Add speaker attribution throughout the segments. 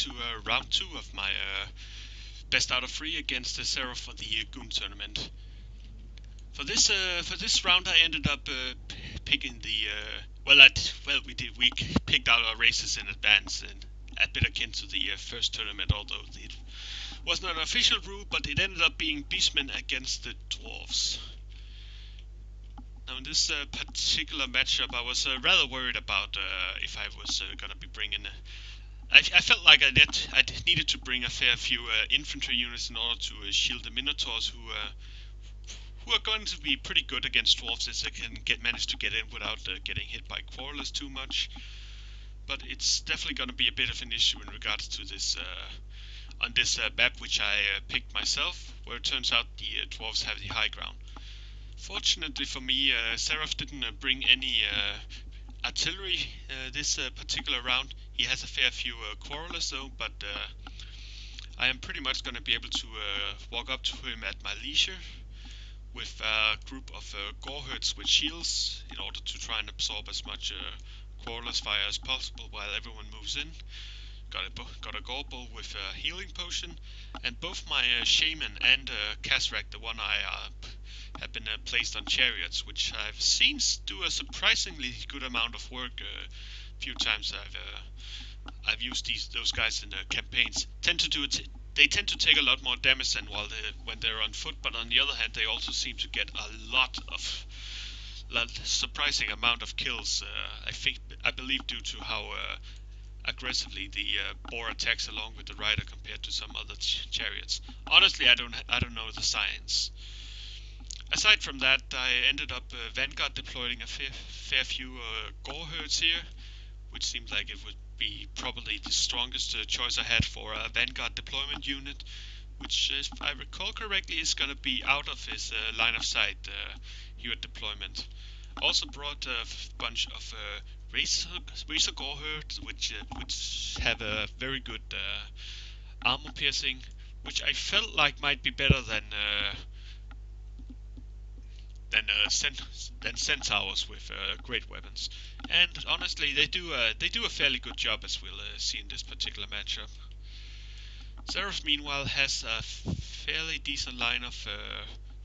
Speaker 1: to round 2 of my best out of 3 against the Zearoth for the Goon tournament. For this round, I ended up picking the we picked out our races in advance, and a bit akin to the first tournament, although it was not an official rule, but it ended up being Beastmen against the Dwarves. Now in this particular matchup, I was rather worried about if I was gonna be bringing. I felt like I needed to bring a fair few infantry units in order to shield the Minotaurs, who are going to be pretty good against dwarves as they can manage to get in without getting hit by quarrelers too much. But it's definitely going to be a bit of an issue in regards to this on this map, which I picked myself, where it turns out the dwarves have the high ground. Fortunately for me, Zearoth didn't bring any artillery this particular round. He has a fair few quarrelers though, but I am pretty much going to be able to walk up to him at my leisure with a group of goreherds with shields in order to try and absorb as much quarrelers fire as possible while everyone moves in. Got a Gorbull with a healing potion, and both my Shaman and Kasrak, the one I have been placed on chariots, which I've seen do a surprisingly good amount of work. A few times I've used those guys in campaigns. They tend to take a lot more damage than when they're on foot, but on the other hand, they also seem to get a lot of surprising amount of kills. I believe due to how aggressively the boar attacks along with the rider compared to some other chariots. Honestly, I don't know the science. Aside from that, I ended up Vanguard deploying a fair few goreherds here, which seemed like it would be probably the strongest choice I had for a Vanguard deployment unit, which, if I recall correctly, is going to be out of his line of sight here at deployment. Also brought a bunch of Racer Goreherds, which have a very good armor piercing, which I felt like might be better than Centaurs with great weapons. And honestly, they do a fairly good job, as we'll see in this particular matchup. Zearoth, meanwhile, has a fairly decent line of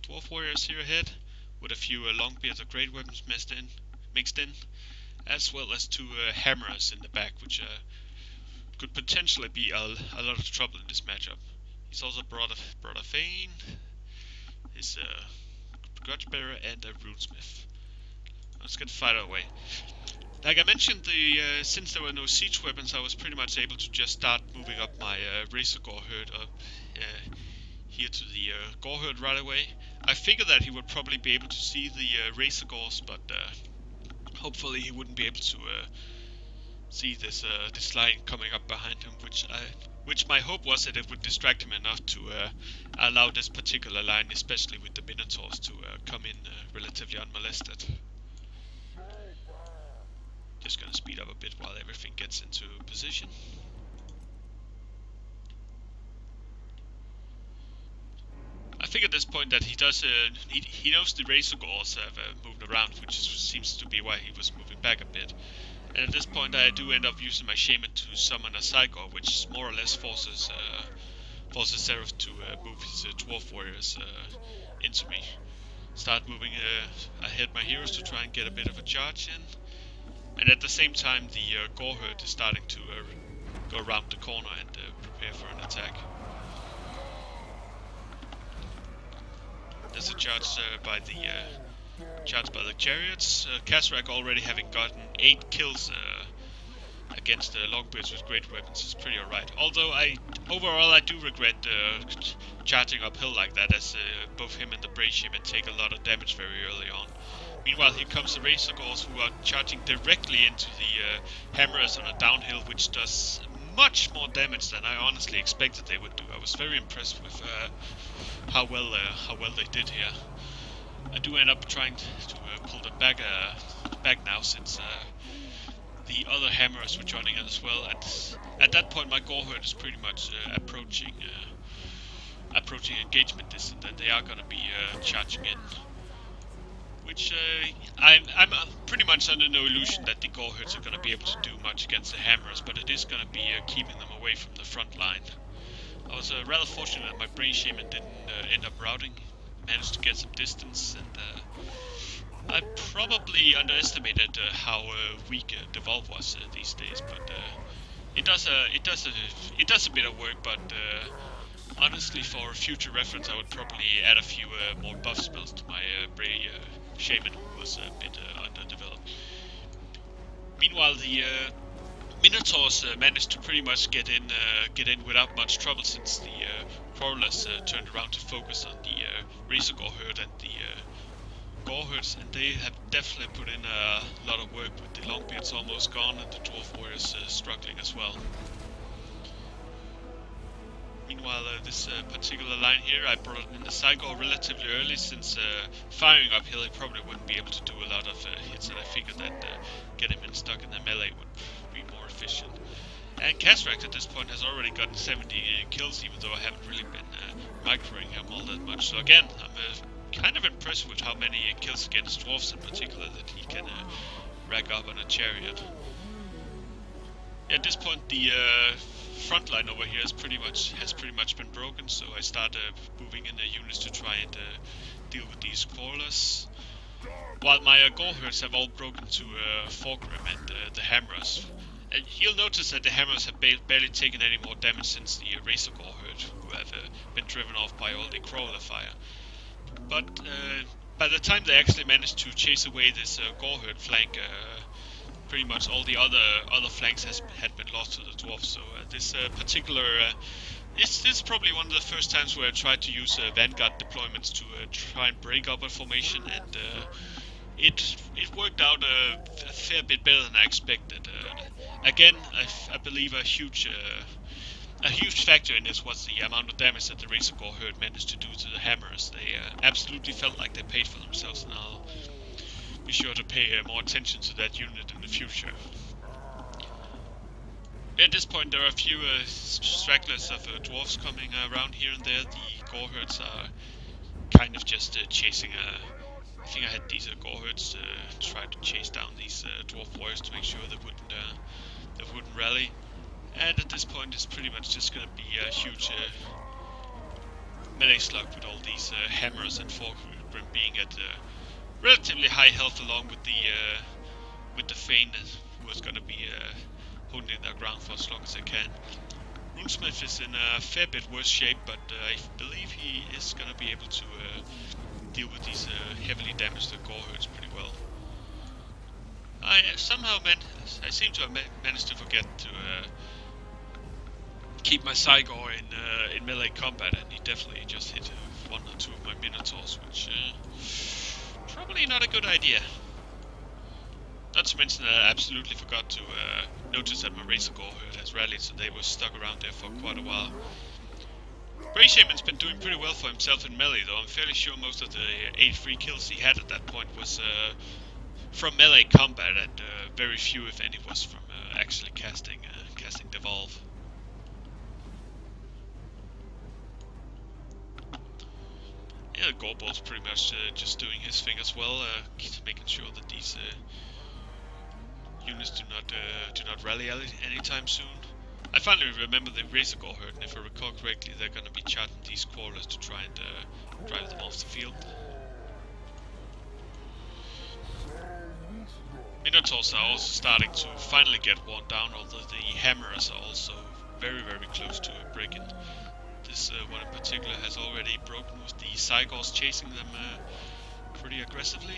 Speaker 1: dwarf warriors here ahead, with a few longbeards great weapons mixed in, as well as 2 hammerers in the back, which could potentially be a lot of trouble in this matchup. He's also brought a Thane, his Grudgebearer, and a Runesmith. Let's get the fight away. Like I mentioned, since there were no siege weapons, I was pretty much able to just start moving up my Racer Goreherd up here to the Goreherd right away. I figured that he would probably be able to see the Racer Gores, but hopefully he wouldn't be able to see this line coming up behind him, which my hope was that it would distract him enough to allow this particular line, especially with the Minotaurs, to come in relatively unmolested. Just gonna speed up a bit while everything gets into position. I think at this point that he does he knows the Racer Gores have moved around, which seems to be why he was moving back a bit. And at this point I do end up using my Shaman to summon a Cygor, which more or less forces Zearoth to move his dwarf warriors into me. Start moving ahead my heroes to try and get a bit of a charge in. And at the same time, the Goreherd is starting to go around the corner and prepare for an attack. There's a charge by the chariots. Kasrak, already having gotten 8 kills against the longbeards with great weapons, is pretty alright. Although overall I do regret charging uphill like that, as both him and the Brave Shaman take a lot of damage very early on. Meanwhile, here comes the Racer Gores, who are charging directly into the hammerers on a downhill, which does much more damage than I honestly expected they would do. I was very impressed with how well they did here. I do end up trying to pull them back now, since the other hammerers were joining in as well. And at that point, my Goreherd is pretty much approaching engagement distance, and they are going to be charging in which I'm pretty much under no illusion that the Gorehurts are going to be able to do much against the Hammers, but it is going to be keeping them away from the front line. I was rather fortunate that my Brain Shaman didn't end up routing, managed to get some distance, and I probably underestimated how weak Devolve was these days, but it does a bit of work, but honestly, for future reference, I would probably add a few more buff spells to my Bray Shaman, who was a bit underdeveloped. Meanwhile, the Minotaurs managed to pretty much get in without much trouble, since the Crawlers turned around to focus on the Razor Gore herd and the Gorehurts, and they have definitely put in a lot of work, with the Longbeards almost gone and the Dwarf Warriors struggling as well. Meanwhile, this particular line here, I brought in the Cygor relatively early, since firing uphill he probably wouldn't be able to do a lot of hits, and I figured that get him stuck in the melee would be more efficient. And Castrax at this point has already gotten 70 kills, even though I haven't really been microing him all that much. So again, I'm kind of impressed with how many kills against dwarves in particular that he can rack up on a chariot. At this point, the front line over here has pretty much been broken, so I start moving in the units to try and deal with these crawlers. While my Gorehurts have all broken to Forgrim and the Hammers. And you'll notice that the Hammers have barely taken any more damage since the Razor Gorehurt, who have been driven off by all the crawler fire. But by the time they actually managed to chase away this Gorehurt flank, pretty much all the other flanks had been lost to the dwarves. So this particular this is probably one of the first times where I tried to use Vanguard deployments to try and break up a formation, and it worked out a fair bit better than I expected. Again, I believe a huge factor in this was the amount of damage that the Razor Gore herd managed to do to the Hammers. They absolutely felt like they paid for themselves, and I'll be sure to pay more attention to that unit in the future. At this point, there are a few stragglers of dwarves coming around here and there. The Gore herds are kind of just chasing. I think I had these Gore herds try to chase down these dwarf warriors to make sure they wouldn't rally. And at this point, it's pretty much just going to be a huge melee slug with all these hammers and Forgrim being at relatively high health, along with the Fane, who is going to be holding their ground for as long as they can. Runesmith is in a fair bit worse shape, but I believe he is going to be able to deal with these heavily damaged gore herds pretty well. I seem to have managed to forget to keep my Cygor in melee combat, and he definitely just hit one or two of my Minotaurs, which probably not a good idea. Not to mention that I absolutely forgot to notice that my Razor Gore herd has rallied, so they were stuck around there for quite a while. Bray Shaman's been doing pretty well for himself in melee, though I'm fairly sure most of the 83 kills he had at that point was from melee combat, and very few, if any, was from actually casting Devolve. Yeah, Gorball's pretty much just doing his thing as well, making sure that these units do not rally anytime soon. I finally remember the Razor Gore herd, and if I recall correctly, they're going to be charging these crawlers to try and drive them off the field. Minotaurs are also starting to finally get worn down, although the Hammers are also very, very close to breaking. This one in particular has already broken, with the Cygors chasing them pretty aggressively.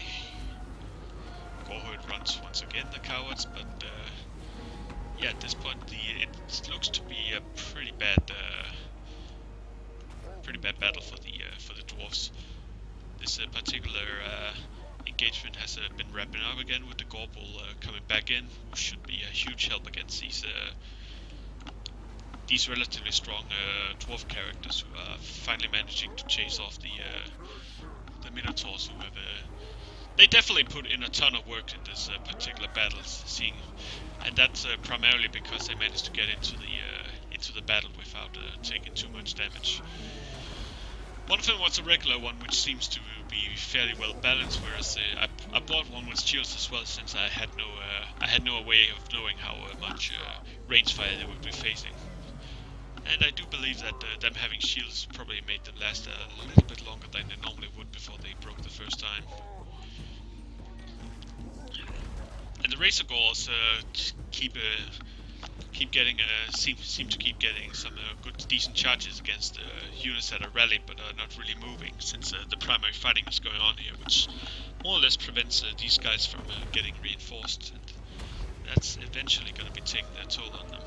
Speaker 1: Goreherd runs once again, the cowards, but yeah, at this point it looks to be a pretty bad battle for the dwarves. This particular engagement has been wrapping up again, with the Gorball coming back in, who should be a huge help against these relatively strong dwarf characters, who are finally managing to chase off the Minotaurs, who have they definitely put in a ton of work in this particular battle, and that's primarily because they managed to get into the battle without taking too much damage. One of them was a regular one, which seems to be fairly well balanced, whereas I bought one with shields as well, since I had no way of knowing how much range fire they would be facing. And I do believe that them having shields probably made them last a little bit longer than they normally would before they broke the first time. And the Razor Gauls seem to keep getting some good, decent charges against units that are rallied but are not really moving, since the primary fighting is going on here, which more or less prevents these guys from getting reinforced. And that's eventually going to be taking their toll on them.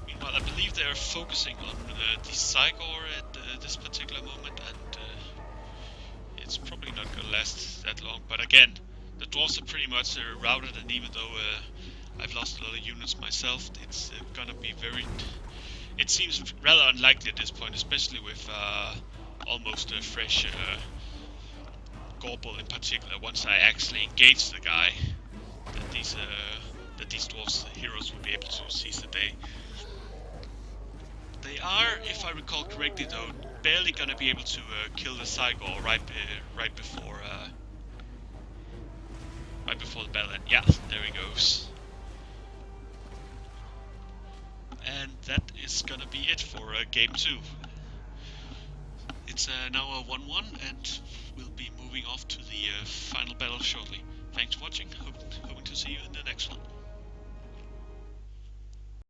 Speaker 1: Meanwhile, I believe they are focusing on the Cygor at this particular moment, and it's probably not going to last that long. But again, the dwarves are pretty much routed, and even though I've lost a lot of units myself, it's gonna be it seems rather unlikely at this point, especially with almost a fresh Gorbel in particular. Once I actually engage the guy, that these dwarves heroes will be able to seize the day. They are, if I recall correctly, though, barely gonna be able to kill the Cygor right before the bell end. Yeah, there he goes. And that is gonna be it for game 2. It's now a 1-1, and we'll be moving off to the final battle shortly. Thanks for watching. Hoping to see you in the next one.